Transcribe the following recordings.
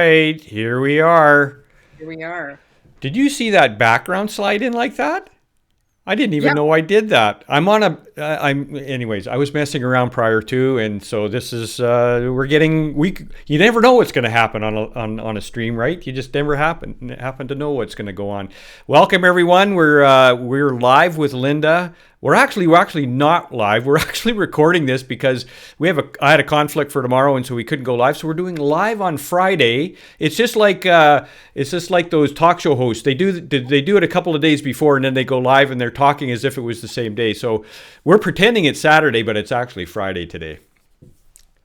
right, here we are. Here we are. Did you see that background slide in like that? I didn't even Yeah, know I did that. Anyways, I was messing around prior to, and so this is, you never know what's going to happen on a stream, right? You just never happen to know what's going to go on. Welcome everyone. We're live with Linda. We're actually not live. We're actually recording this because I had a conflict for tomorrow, and so we couldn't go live. So we're doing live on Friday. It's just like those talk show hosts. They do it a couple of days before, and then they go live, and they're talking as if it was the same day. So we're pretending it's Saturday, but it's actually Friday today.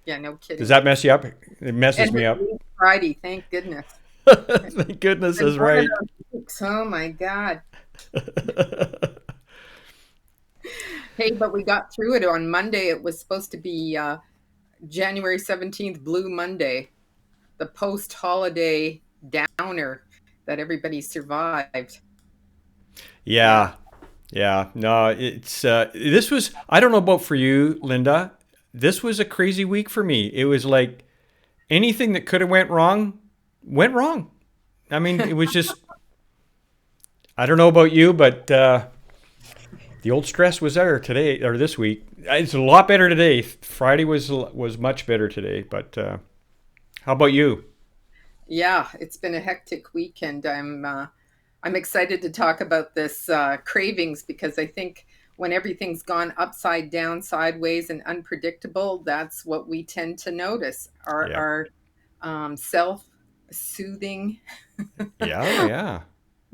yeah, no Does kidding. that mess you up? It messes And me up. it's Friday, thank goodness. Thank goodness And is one of right. those weeks, oh my God. Hey, but we got through it on Monday. It was supposed to be January 17th, Blue Monday, the post-holiday downer that everybody survived. Yeah. Yeah. Yeah, no, this was, I don't know about for you, Linda. This was a crazy week for me. It was like anything that could have went wrong. I mean, it was just, I don't know about you, but the old stress was there today or this week. It's a lot better today. Friday was much better today, but how about you? Yeah, it's been a hectic weekend. I'm excited to talk about this cravings because I think when everything's gone upside down, sideways, and unpredictable, that's what we tend to notice. Our Yeah. our self-soothing, Yeah, yeah.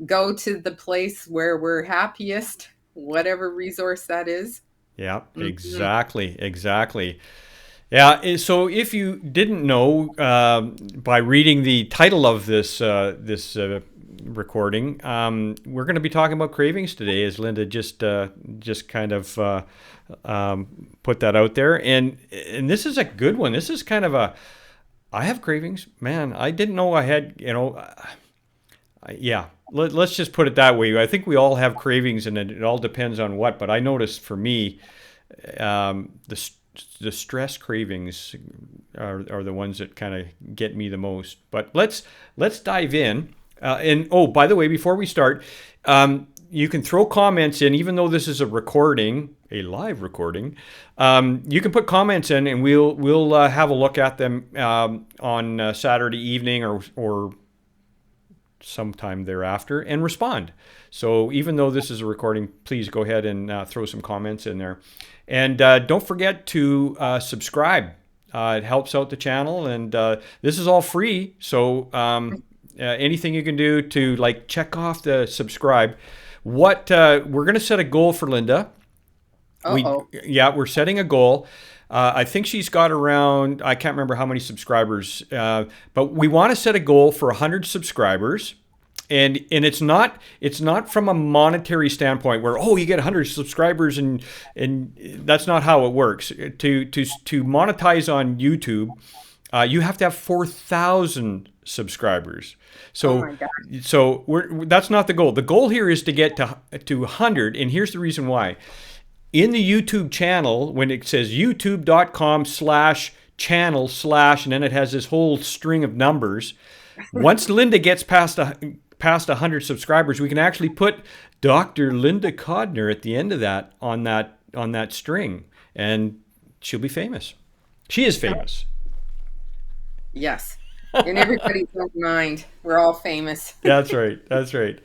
go to the place where we're happiest, whatever resource that is. Yeah, Mhm. exactly, exactly. Yeah, so if you didn't know by reading the title of this recording, we're going to be talking about cravings today, as Linda just kind of put that out there, and this is a good one. This is kind of a I have cravings, man. I didn't know I had. Yeah. Let's just put it that way. I think we all have cravings, and it all depends on what. But I noticed for me, the stress cravings are the ones that kind of get me the most. But let's dive in. And oh, by the way, before we start, you can throw comments in, even though this is a live recording. You can put comments in, and we'll have a look at them on Saturday evening or sometime thereafter and respond. So even though this is a recording, please go ahead and throw some comments in there. And don't forget to subscribe. It helps out the channel, and this is all free. So anything you can do to like check off the subscribe. What we're going to set a goal for Linda. Uh-oh. We're setting a goal. I think she's got around, I can't remember how many subscribers, but we want to set a goal for 100 subscribers. And it's not from a monetary standpoint where, oh, you get 100 subscribers, and that's not how it works. To monetize on YouTube, you have to have 4,000 subscribers. Oh So my God. that's not the goal. The goal here is to get to 100, and here's the reason why. In the YouTube channel, when it says youtube.com/channel/ and then it has this whole string of numbers, once Linda gets past 100 subscribers, we can actually put Dr. Linda Codner at the end of that on that string, and she'll be famous. She is famous. Yes. In everybody's own mind, we're all famous. That's right. That's right.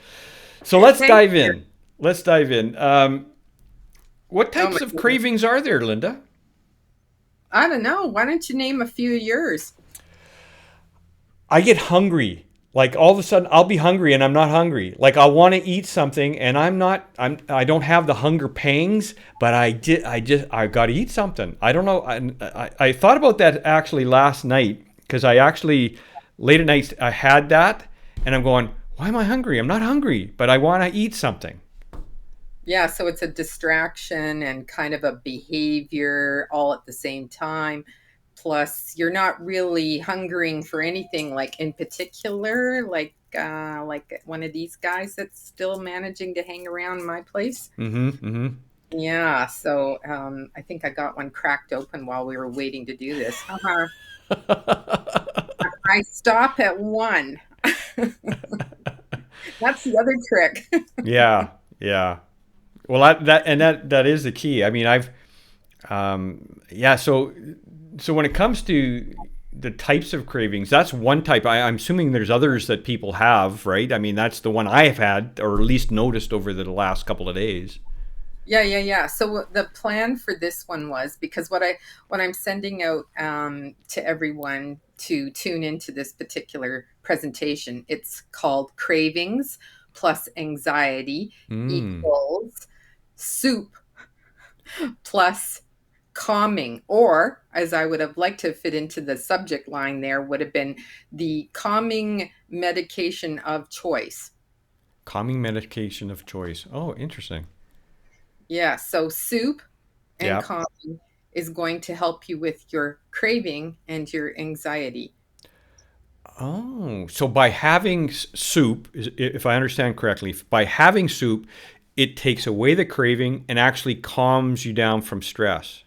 So let's Thank dive you. in. Let's dive in. What Oh my types of goodness. cravings are there, Linda? I don't know. Why don't you name a few of yours? I get hungry. Like all of a sudden I'll be hungry and I'm not hungry. Like I want to eat something and I don't have the hunger pangs, but I got to eat something. I don't know. I thought about that actually last night because I actually late at night I had that, and I'm going, why am I hungry? I'm not hungry, but I want to eat something. Yeah, so it's a distraction and kind of a behavior all at the same time. Plus, you're not really hungering for anything like in particular, like one of these guys that's still managing to hang around my place. Mm-hmm. Mm-hmm. Yeah, so I think I got one cracked open while we were waiting to do this. I stop at one. That's the other trick. Yeah, yeah. Well, that is the key. I mean, yeah. So when it comes to the types of cravings, that's one type. I'm assuming there's others that people have, right? I mean, that's the one I have had, or at least noticed over the last couple of days. Yeah. So the plan for this one was because what I'm sending out to everyone to tune into this particular presentation, it's called Cravings plus Anxiety Mm. equals soup plus calming, or as I would have liked to fit into the subject line there, would have been the calming medication of choice. Calming medication of choice. Oh, interesting. Yeah, so soup and Yeah. calming is going to help you with your craving and your anxiety. Oh, so by having soup, if I understand correctly, by having soup, it takes away the craving and actually calms you down from stress.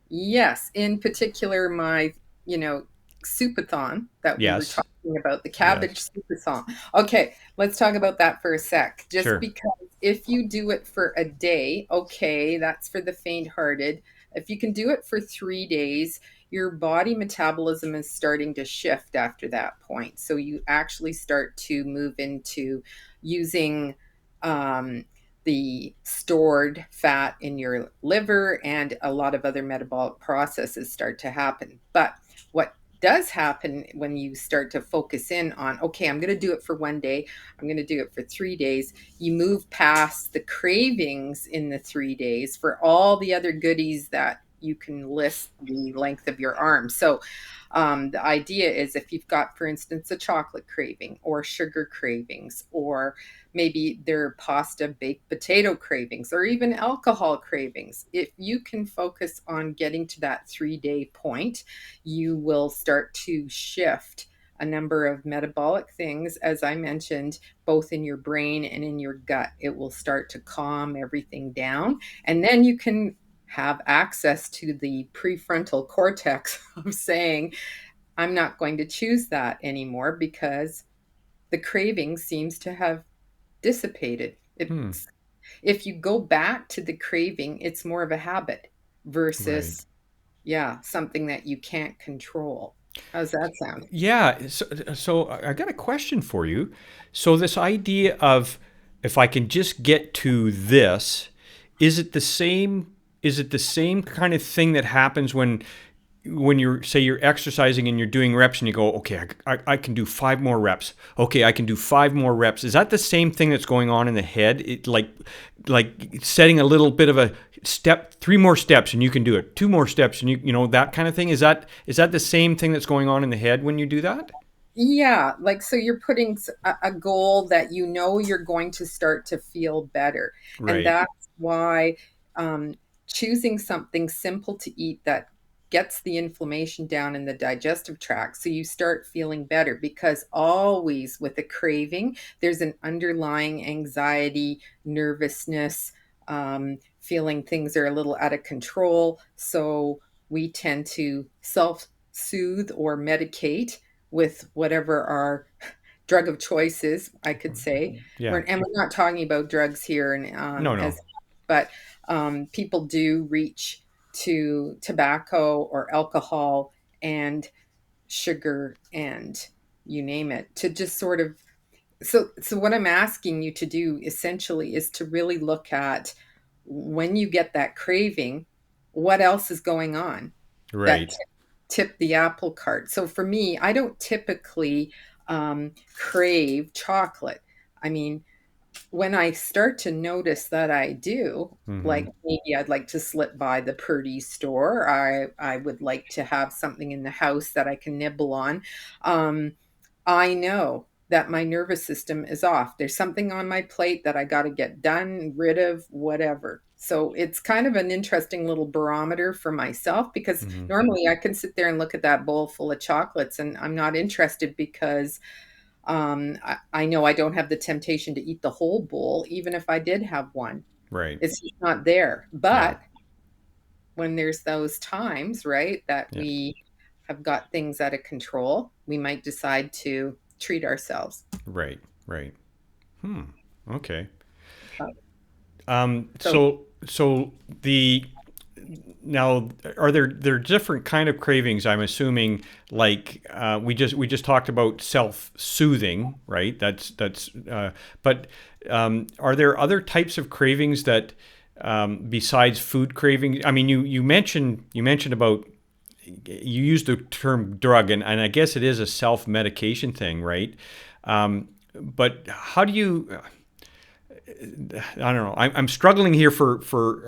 Yes, in particular, my, you know, soupathon that we were Yes. talking about, the Yes. cabbage soupathon. Okay, let's talk about that for a sec. Just Sure. because if you do it for a day, okay, that's for the faint-hearted. If you can do it for 3 days, your body metabolism is starting to shift after that point. So you actually start to move into using um, the stored fat in your liver, and a lot of other metabolic processes start to happen. But what does happen when you start to focus in on, okay, I'm going to do it for one day, I'm going to do it for 3 days, you move past the cravings in the 3 days for all the other goodies that you can list the length of your arm. So the idea is if you've got, for instance, a chocolate craving or sugar cravings, or maybe their pasta baked potato cravings, or even alcohol cravings, if you can focus on getting to that 3 day point, you will start to shift a number of metabolic things, as I mentioned, both in your brain and in your gut. It will start to calm everything down. And then you can have access to the prefrontal cortex of saying, I'm not going to choose that anymore because the craving seems to have dissipated. Hmm. It's if you go back to the craving, it's more of a habit Right. versus, yeah, something that you can't control. How's that sound? Yeah. So I got a question for you. So this idea of if I can just get to this, is it the same? Is it the same kind of thing that happens when you're say you're exercising and you're doing reps and you go, okay, I can do 5 more reps. Okay, I can do 5 more reps. Is that the same thing that's going on in the head? Like setting a little bit of a step, 3 more steps and you can do it. 2 more steps and you know that kind of thing. Is that the same thing that's going on in the head when you do that? Yeah, like so you're putting a goal that you know you're going to start to feel better. And Right. that's why choosing something simple to eat that gets the inflammation down in the digestive tract so you start feeling better, because always with a craving, there's an underlying anxiety, nervousness, feeling things are a little out of control. So we tend to self soothe or medicate with whatever our drug of choice is, I could say. Yeah. And we're not talking about drugs here, and No, no. as but people do reach to tobacco or alcohol and sugar and you name it to just sort of, so what I'm asking you to do essentially is to really look at, when you get that craving, what else is going on that Right. tip the apple cart. So for me, I don't typically crave chocolate. I mean, when I start to notice that I do, Mm-hmm. like maybe I'd like to slip by the Purdy store. I would like to have something in the house that I can nibble on. Um, I know that my nervous system is off. There's something on my plate that I got to get done, rid of, whatever. So it's kind of an interesting little barometer for myself, because Mm-hmm. normally I can sit there and look at that bowl full of chocolates and I'm not interested, because I know I don't have the temptation to eat the whole bowl, even if I did have one. Right. It's just not there. Yeah. But when there's those times, right, that Yeah. we have got things out of control, we might decide to treat ourselves. Right. Right. Hmm. Okay. Uh, So, So the now are there different kind of cravings? I'm assuming like we just talked about self soothing, right? But are there other types of cravings that besides food cravings? I mean, you mentioned about you used the term drug, and I guess it is a self medication thing, right? But how do you? I don't know. I'm struggling here for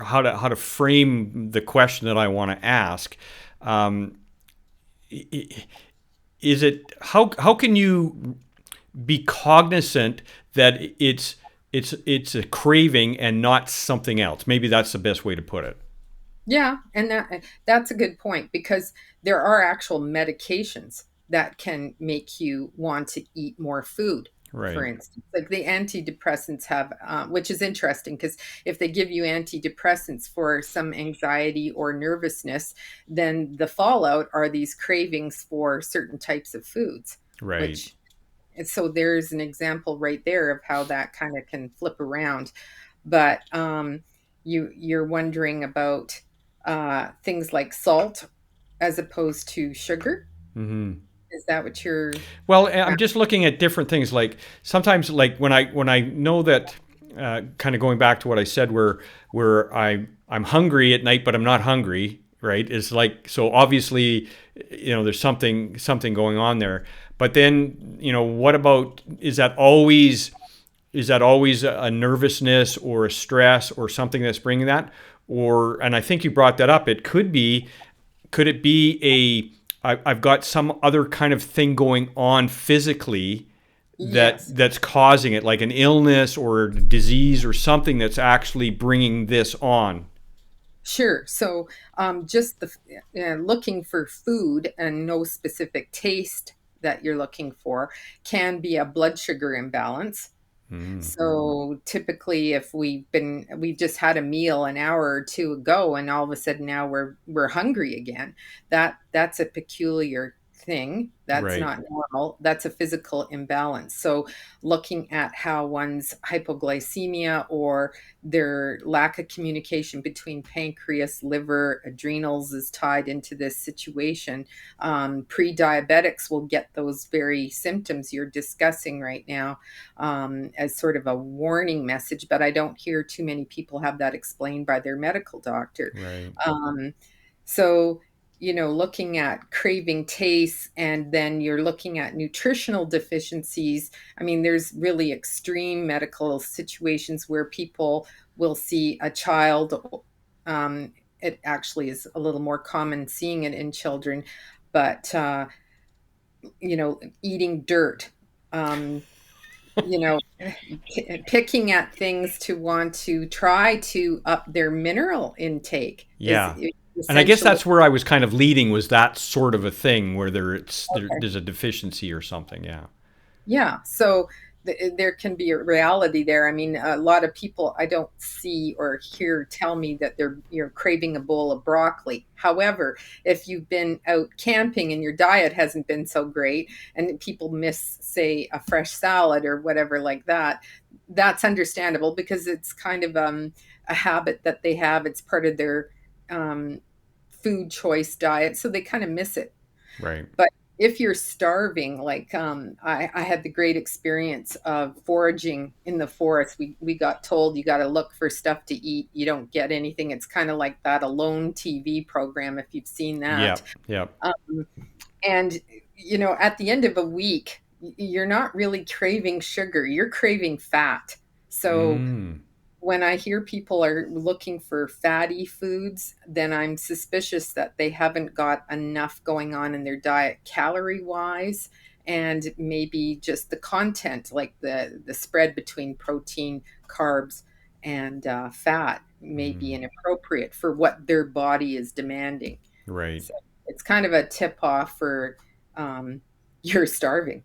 how to frame the question that I want to ask. Um, is it how can you be cognizant that it's a craving and not something else? Maybe that's the best way to put it. yeah, and that's a good point because there are actual medications that can make you want to eat more food. For Right. instance, like the antidepressants have, which is interesting because if they give you antidepressants for some anxiety or nervousness, then the fallout are these cravings for certain types of foods, Right. which and so there's an example right there of how that kind of can flip around. But you're wondering about things like salt as opposed to sugar. Mm-hmm. Is that what you're? Well, I'm just looking at different things. Like sometimes, like when I know that, kind of going back to what I said, where I'm hungry at night, but I'm not hungry. Right? It's like so obviously, there's something going on there. But then, what about is that always a nervousness or a stress or something that's bringing that? Or and I think you brought that up. Could it be I've got some other kind of thing going on physically Yes. that's causing it, like an illness or disease or something that's actually bringing this on? Sure. So, just looking for food and no specific taste that you're looking for can be a blood sugar imbalance. Mm, So typically, if we've just had a meal an hour or two ago, and all of a sudden now we're hungry again, that's a peculiar thing. That's right, not normal. That's a physical imbalance. So looking at how one's hypoglycemia or their lack of communication between pancreas, liver, adrenals is tied into this situation. Pre-diabetics will get those very symptoms you're discussing right now as sort of a warning message, but I don't hear too many people have that explained by their medical doctor. right. Um, so, looking at craving tastes and then you're looking at nutritional deficiencies. I mean, there's really extreme medical situations where people will see a child. It actually is a little more common seeing it in children, but, eating dirt. Um, you know, picking at things to want to try to up their mineral intake is Yeah. And I guess essentially that's where I was kind of leading, was that sort of a thing where okay. there's a deficiency or something. Yeah. Yeah, so there can be a reality there. I mean, a lot of people I don't see or hear tell me that you're craving a bowl of broccoli. However, if you've been out camping and your diet hasn't been so great, and people miss, say, a fresh salad or whatever like that, that's understandable because it's kind of a habit that they have. It's part of their um, food choice diet, so they kind of miss it. Right. But if you're starving, like I had the great experience of foraging in the forest. We got told you got to look for stuff to eat. You don't get anything. It's kind of like that Alone TV program if you've seen that. Yep. Yep. Um, and at the end of a week, you're not really craving sugar. You're craving fat. So Mm, when I hear people are looking for fatty foods, then I'm suspicious that they haven't got enough going on in their diet calorie wise, and maybe just the content, like the spread between protein, carbs, and fat, may be mm, inappropriate for what their body is demanding. right. So it's kind of a tip off for you're starving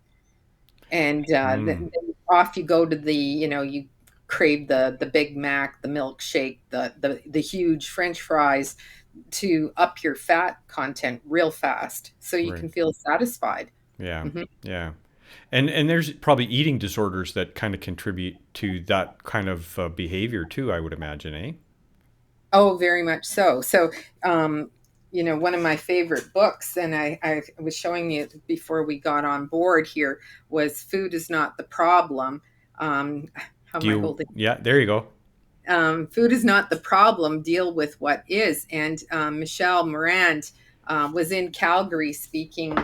and Mm, then off you go to you crave the Big Mac, the milkshake, the huge French fries. to up your fat content real fast so you Right. can feel satisfied. Yeah. Mhm. Yeah. And there's probably eating disorders that kind of contribute to that kind of behavior too, I would imagine, eh? Oh, very much so. So, one of my favorite books, and I was showing you before we got on board here, was Food is Not the Problem. How Do am I you, holding? yeah, there you go. Food is not the problem, deal with what is. And Michelle Morand was in Calgary speaking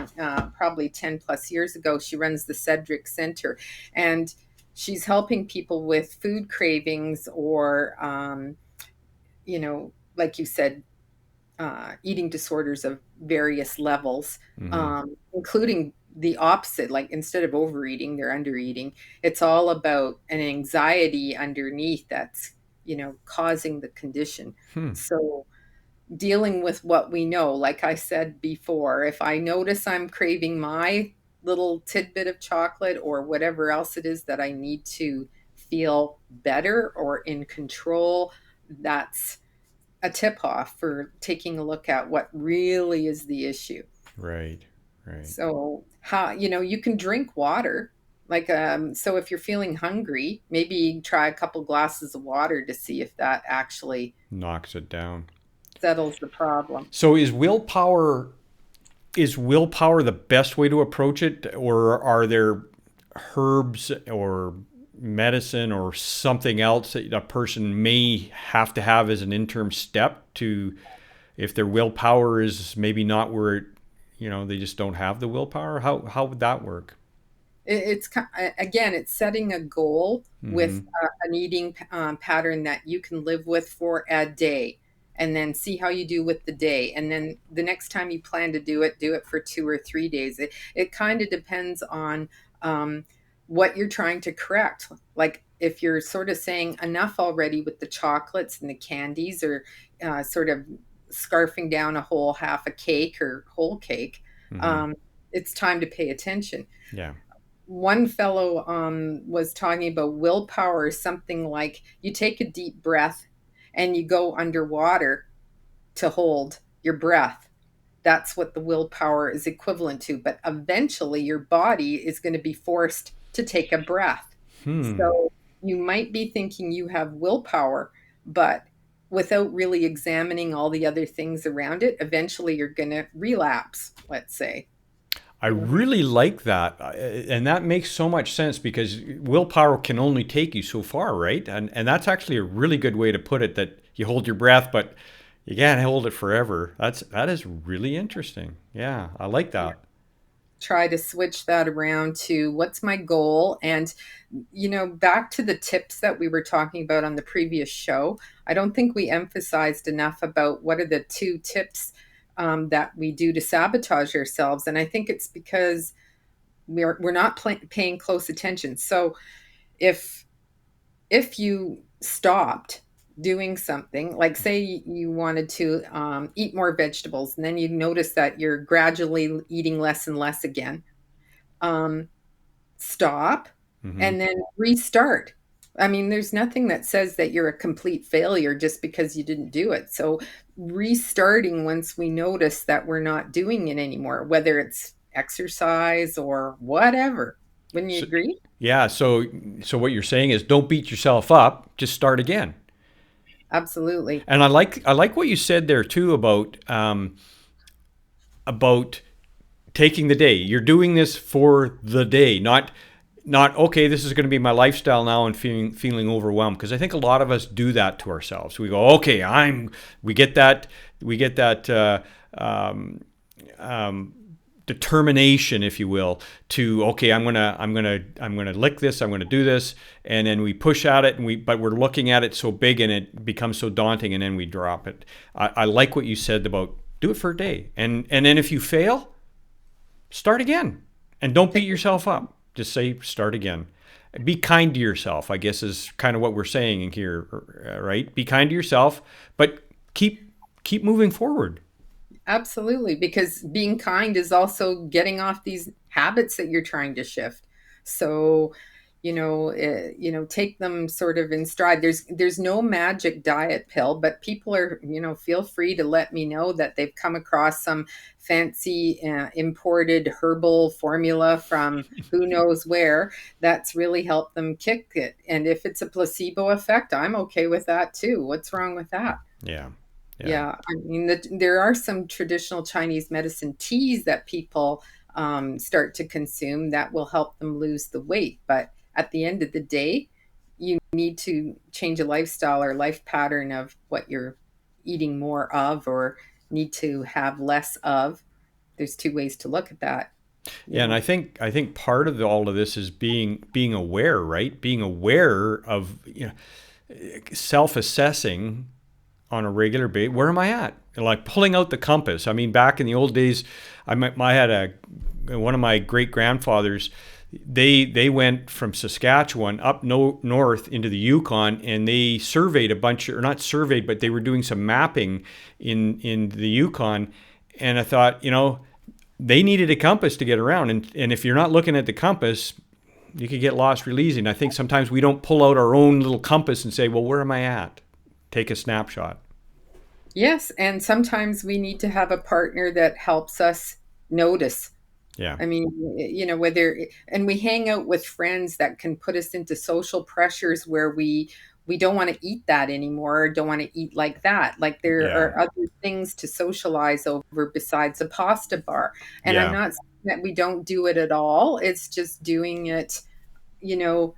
probably 10 plus years ago. She runs the Cedric Center, and she's helping people with food cravings or, like you said, eating disorders of various levels, Hmm. including the opposite. Like instead of overeating, they're undereating. It's all about an anxiety underneath that's, causing the condition. Hmm. So dealing with what we know, like I said before, if I notice I'm craving my little tidbit of chocolate or whatever else it is that I need to feel better or in control, that's a tip off for taking a look at what really is the issue. Right. Right. So, how, you can drink water. Like, so if you're feeling hungry, maybe try a couple glasses of water to see if that actually Knocks it down. settles the problem. So is willpower the best way to approach it, or are there herbs or medicine or something else that a person may have to have as an interim step to, if their willpower is maybe not where they just don't have the willpower? How would that work? It's again, it's setting a goal with Hmm. an eating pattern that you can live with for a day, and then see how you do with the day. And then the next time you plan to do it for 2 or 3 days. It kind of depends on um, what you're trying to correct. Like if you're sort of saying enough already with the chocolates and the candies, or sort of scarfing down a whole half a cake or whole cake, Hmm. um, it's time to pay attention. Yeah. One fellow was talking about willpower is something like you take a deep breath and you go underwater to hold your breath. That's what the willpower is equivalent to. But eventually, your body is going to be forced to take a breath. Hmm. So you might be thinking you have willpower, but without really examining all the other things around it, eventually you're going to relapse, let's say. I You know what I really like that. And that makes so much sense because willpower can only take you so far, right? And that's actually a really good way to put it, that you hold your breath, but you can't hold it forever. That is really interesting. Yeah, I like mean? that. Try to switch that around to what's my goal. And back to the tips that we were talking about on the previous show, I don't think we emphasized enough about what are the two tips that we do to sabotage ourselves. And I think it's because we're not paying close attention. So if you stopped doing something, like say you wanted to eat more vegetables, and then you notice that you're gradually eating less and less again, um, stop Hmm. and then restart. I mean, there's nothing that says that you're a complete failure just because you didn't do it. So, restarting once we notice that we're not doing it anymore, whether it's exercise or whatever. Wouldn't you So, agree? yeah. So what you're saying is, don't beat yourself up. Just start again. Absolutely. And I like what you said there too about taking the day. You're doing this for the day, not okay, this is going to be my lifestyle now and feeling overwhelmed, because I think a lot of us do that to ourselves. We go, okay, we get that um, um, determination, if you will, to, okay, I'm gonna lick this, I'm gonna do this, and then we push at it, but we're looking at it so big and it becomes so daunting, and then we drop it. I like what you said about do it for a day, and then if you fail, start again, and don't beat Take yourself up. Just say start again. Be kind to yourself, I guess, is kind of what we're saying in here, right? Be kind to yourself, but keep moving forward. Absolutely, because being kind is also getting off these habits that you're trying to shift. So, take them sort of in stride. There's no magic diet pill, but people are, feel free to let me know that they've come across some fancy imported herbal formula from who knows where that's really helped them kick it. And if it's a placebo effect, I'm okay with that too. What's wrong with that? Yeah. Yeah. Yeah, I mean, there are some traditional Chinese medicine teas that people start to consume that will help them lose the weight. But at the end of the day, you need to change a lifestyle or life pattern of what you're eating more of or need to have less of. There's two ways to look at that. Yeah, and Yeah. I think part of all of this is being aware, right? Being aware of, self-assessing on a regular basis. Where am I at? Like pulling out the compass. I mean, back in the old days, I had one of my great grandfathers. They went from Saskatchewan up north into the Yukon, and they surveyed a bunch, or not surveyed, but they were doing some mapping in the Yukon. And I thought, they needed a compass to get around, and if you're not looking at the compass, you could get lost real easy. And I think sometimes we don't pull out our own little compass and say, well, where am I at? Take a snapshot. Yes, and sometimes we need to have a partner that helps us notice. Yeah. I mean, whether, and we hang out with friends that can put us into social pressures where we don't want to eat that anymore, or don't want to eat like that. Like there Yeah. are other things to socialize over besides a pasta bar. And I'm Yeah. not saying that we don't do it at all. It's just doing it, you know,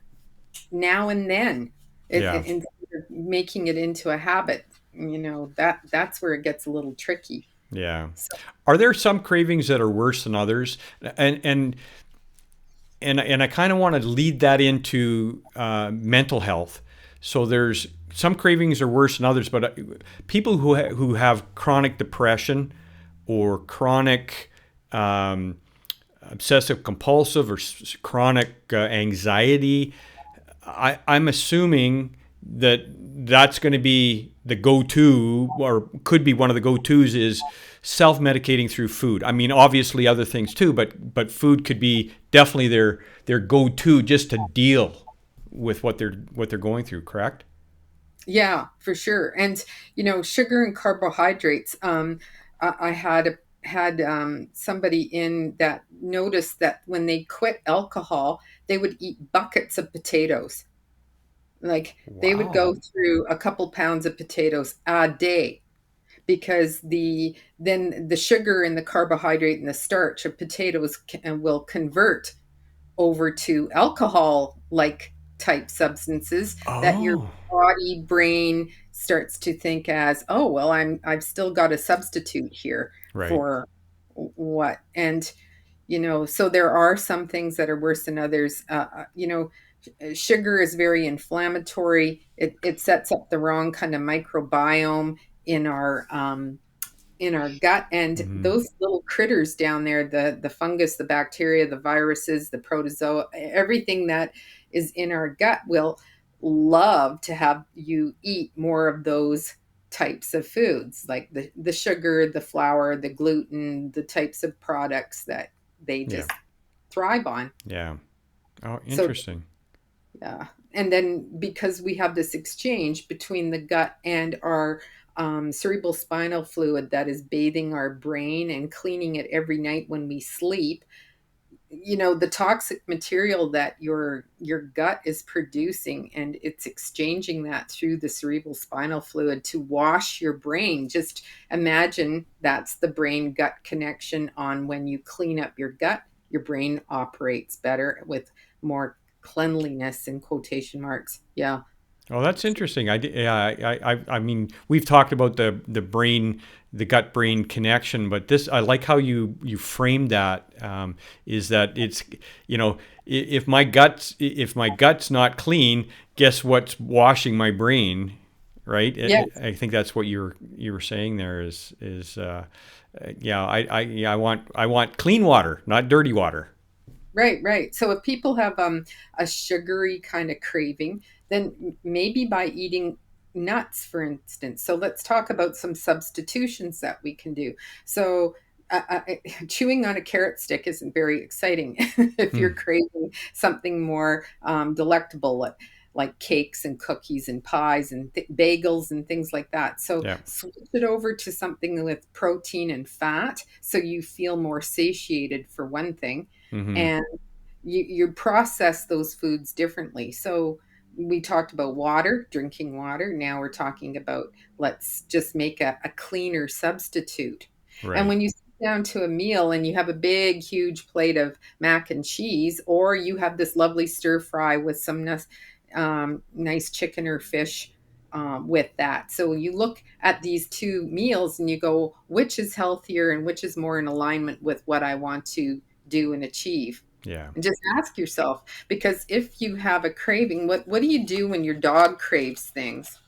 now and then, Yeah. instead of making it into a habit. That's where it gets a little tricky. Yeah. So, Are there some cravings that are worse than others? And I kind of want to lead that into mental health. So there's some cravings are worse than others, but people who have chronic depression or chronic obsessive compulsive or chronic anxiety, I'm assuming that that's going to be the go-to, or could be one of the go-tos, is self-medicating through food. I mean, obviously other things too, but food could be definitely their go-to just to deal with what they're going through. Correct? yeah, for sure. And sugar and carbohydrates. I had somebody in that noticed that when they quit alcohol, they would eat buckets of potatoes. Like they would go Wow. through a couple pounds of potatoes a day because the sugar and the carbohydrate and the starch of potatoes will convert over to alcohol like type substances that your Oh, body brain starts to think as, oh well, I've still got a substitute here right. for what. And so there are some things that are worse than others. Sugar is very inflammatory. It sets up the wrong kind of microbiome in our gut, and Hmm. those little critters down there, the fungus, the bacteria, the viruses, the protozoa, everything that is in our gut will love to have you eat more of those types of foods, like the sugar, the flour, the gluten, the types of products that they Yeah. just thrive on. Yeah. Oh, So interesting. yeah. And then because we have this exchange between the gut and our cerebral spinal fluid that is bathing our brain and cleaning it every night when we sleep, the toxic material that your gut is producing, and it's exchanging that through the cerebral spinal fluid to wash your brain. Just imagine that's the brain gut connection. On when you clean up your gut, your brain operates better with more cleanliness in quotation marks. Yeah. Oh, that's interesting. Yeah, I mean, we've talked about the brain, the gut brain connection, but this, I like how you framed that. Is that it's, if my gut's not clean, guess what's washing my brain, right? Yes. I think that's what you were saying there yeah, I want clean water, not dirty water. Right, right. So if people have a sugary kind of craving, then maybe by eating nuts, for instance. So let's talk about some substitutions that we can do. So chewing on a carrot stick isn't very exciting if Hmm. you're craving something more delectable, like cakes and cookies and pies and bagels and things like that. So Yeah. switch it over to something with protein and fat so you feel more satiated, for one thing. Hmm. And you process those foods differently. So we talked about water, drinking water. Now we're talking about, let's just make a cleaner substitute. And Right. when you sit down to a meal and you have a big, huge plate of mac and cheese, or you have this lovely stir fry with some nice chicken or fish with that. So you look at these two meals and you go, which is healthier and which is more in alignment with what I want to do and achieve? Yeah. And just ask yourself, because if you have a craving, what do you do when your dog craves things?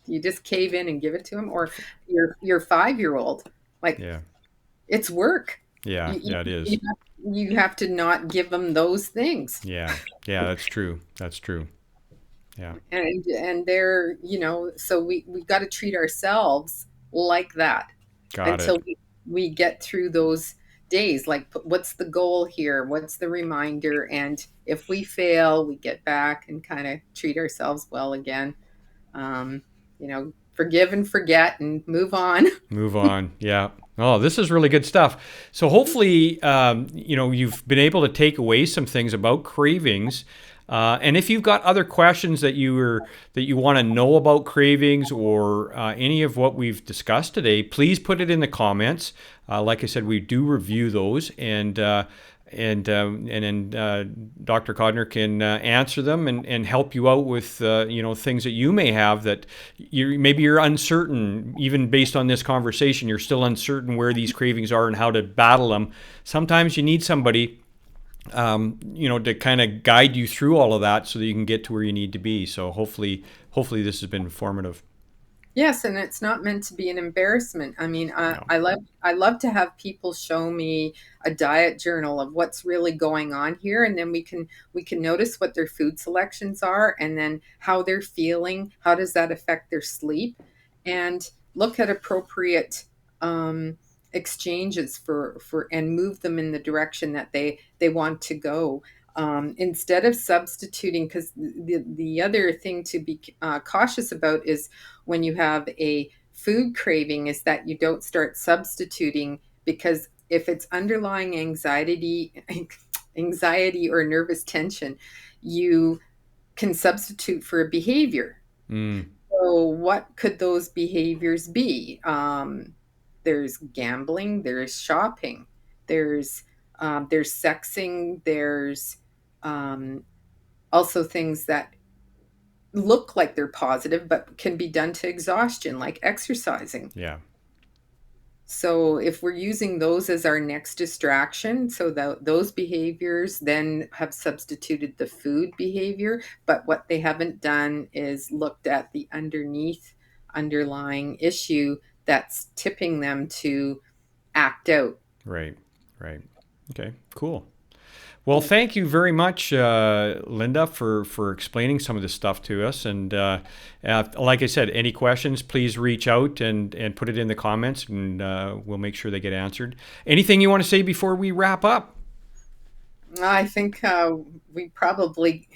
You just cave in and give it to him, or your 5-year old, like, Yeah. it's work. Yeah. You, Yeah. It you, is. you have to not give them those things. Yeah. Yeah. That's true. That's true. Yeah. And they're, so we got to treat ourselves like that Got until it. we get through those days. Like, what's the goal here? What's the reminder? And if we fail, we get back and kind of treat ourselves well again. um, Forgive and forget and move on. Move on. Yeah. Oh, this is really good stuff. So hopefully, you've been able to take away some things about cravings. And if you've got other questions that you want to know about cravings or any of what we've discussed today, please put it in the comments. Like I said, we do review those, and then Dr. Codner can answer them and help you out with things that you may have that maybe you're uncertain, even based on this conversation. You're still uncertain where these cravings are and how to battle them. Sometimes you need somebody to kind of guide you through all of that so that you can get to where you need to be. So hopefully this has been informative. Yes, and it's not meant to be an embarrassment. I mean, No. I love to have people show me a diet journal of what's really going on here, and then we can notice what their food selections are, and then how they're feeling. How does that affect their sleep? And look at appropriate um, exchanges for and move them in the direction that they want to go. Instead of substituting, because the other thing to be cautious about is when you have a food craving, is that you don't start substituting, because if it's underlying anxiety or nervous tension, you can substitute for a behavior. Mm, So what could those behaviors be? There's gambling, there's shopping, there's there's sexing, there's um, also things that look like they're positive but can be done to exhaustion, like exercising. yeah. So if we're using those as our next distraction, so that those behaviors then have substituted the food behavior, but what they haven't done is looked at the underlying issue that's tipping them to act out. Right. Right. Okay. Cool. Well, thank you very much, Linda, for explaining some of this stuff to us. And like I said, any questions, please reach out and put it in the comments, and we'll make sure they get answered. Anything you want to say before we wrap up? I think we probably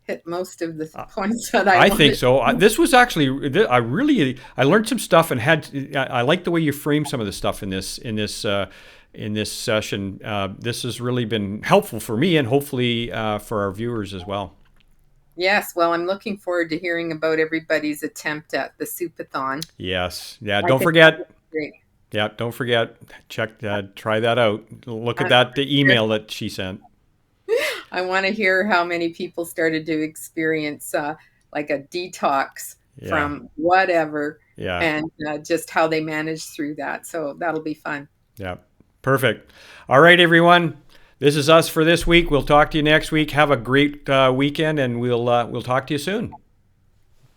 hit most of the points that I I think wanted. so. This was actually I learned some stuff and I like the way you framed some of the stuff in this session. This has really been helpful for me and hopefully for our viewers as well. Yes, well, I'm looking forward to hearing about everybody's attempt at the soupathon. Yes. Yeah. I Don't think that was forget. great. Yeah. Don't forget. Check. Try that out. Look at I, the email that she sent. I want to hear how many people started to experience like a detox Yeah. from whatever, Yeah. and just how they managed through that. So that'll be fun. Yeah. Perfect. All right, everyone. This is us for this week. We'll talk to you next week. Have a great weekend, and we'll talk to you soon.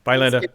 Bye, Thanks. Linda.